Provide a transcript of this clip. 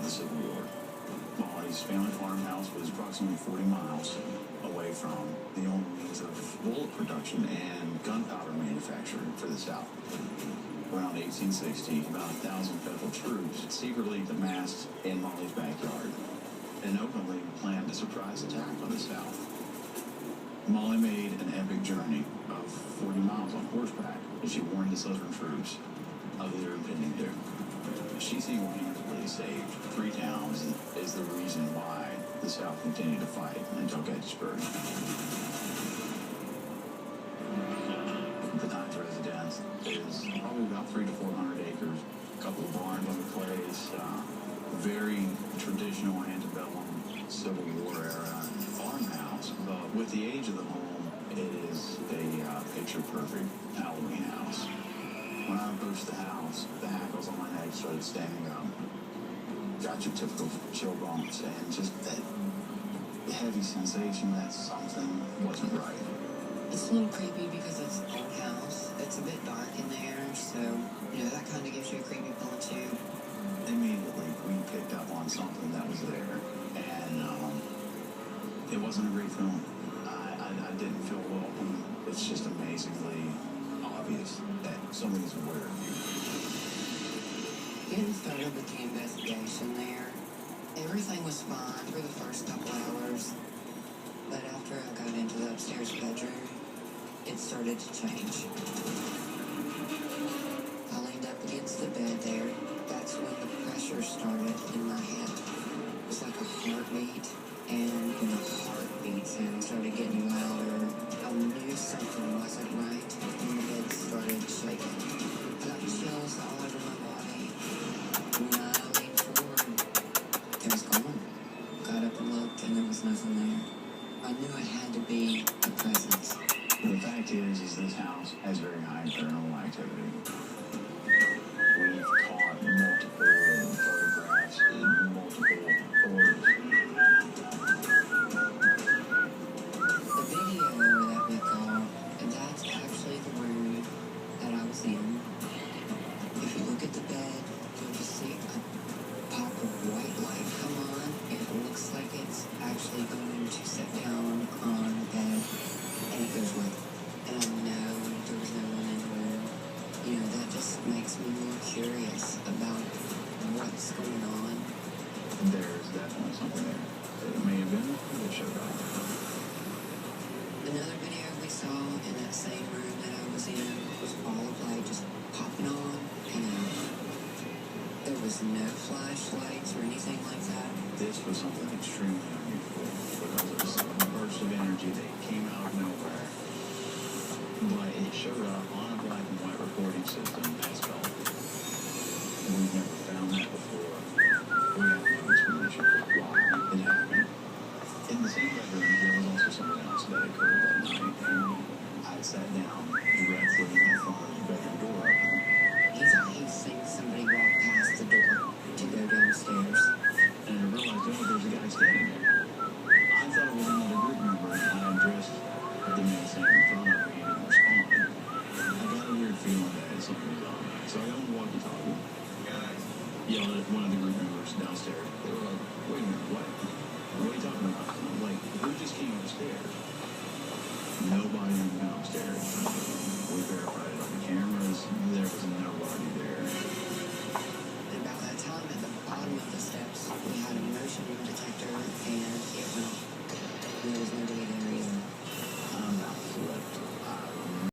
the Civil War. Molly's family farmhouse was approximately 40 miles away from the only means of bullet production and gunpowder manufacturing for the South. Around 1860, about 1,000 federal troops secretly amassed in Molly's backyard and openly planned a surprise attack on the South. Molly made an epic journey of 40 miles on horseback as she warned the Southern troops of their impending doom. She single-handedly saved 3 towns and is the reason why the South continued to fight until Gettysburg. The Times residence is probably about 300 to 400 acres, a couple of barns on the place, very traditional antebellum Civil War era farmhouse, but with the age of the home, it is a picture-perfect Halloween house. When I approached the house, the hackles on my neck started standing up. Got your typical chill bumps and just that heavy sensation that something wasn't right. It's a little creepy because it's an old house. It's a bit dark in there, so, that kind of gives you a creepy feeling too. Immediately, we picked up on something that was there, and it wasn't a great feeling. I didn't feel welcome. It's just amazingly obvious that somebody's aware of you. Getting started with the investigation there, everything was fine for the first couple hours, but after I got into the upstairs bedroom, it started to change. I leaned up against the bed there. That's when the pressure started in my head. It was like a heartbeat, and when the heartbeat sound started getting louder, I knew something wasn't right, and the bed started shaking. I got chills all over my body. When I leaned forward, it was gone. Got up and looked, and there was nothing there. I knew it had to be a presence. The fact is this house has very high paranormal activity. We've caught multiple photographs and multiple orbs. The video that we caught, that's actually the room that I was in. If you look at the bed, you'll just see a pop of white light come on. It looks like it's actually going to sit down on the bed, and it goes with it. And I know there was no one in the room. That just makes me more curious about what's going on. There's definitely something there. It may have been that showed up. Another video we saw in that same room that I was in was all of light just popping on and out. There was no flashlights or anything like that. This was something extremely unusual because it was a burst of energy that came out of nowhere. But it showed up on a black and white recording system as well. We've never found that before. We have no explanation for why it happened. In the same bedroom, there was also something else that occurred that night, and I sat down directly in front of the bedroom door open. He thought he seen somebody walk past the door to go downstairs. And I realized, there's a guy standing there. I thought it was another group member, and I addressed the man standing in front of me and didn't respond. I got a weird feeling that something was on. So I got on the walkie-talkie, yelled at one of the group members downstairs. They were like, wait a minute, what? What are you talking about? And I'm like, who just came upstairs? Nobody went upstairs. We verified it on the cameras. There was nobody there.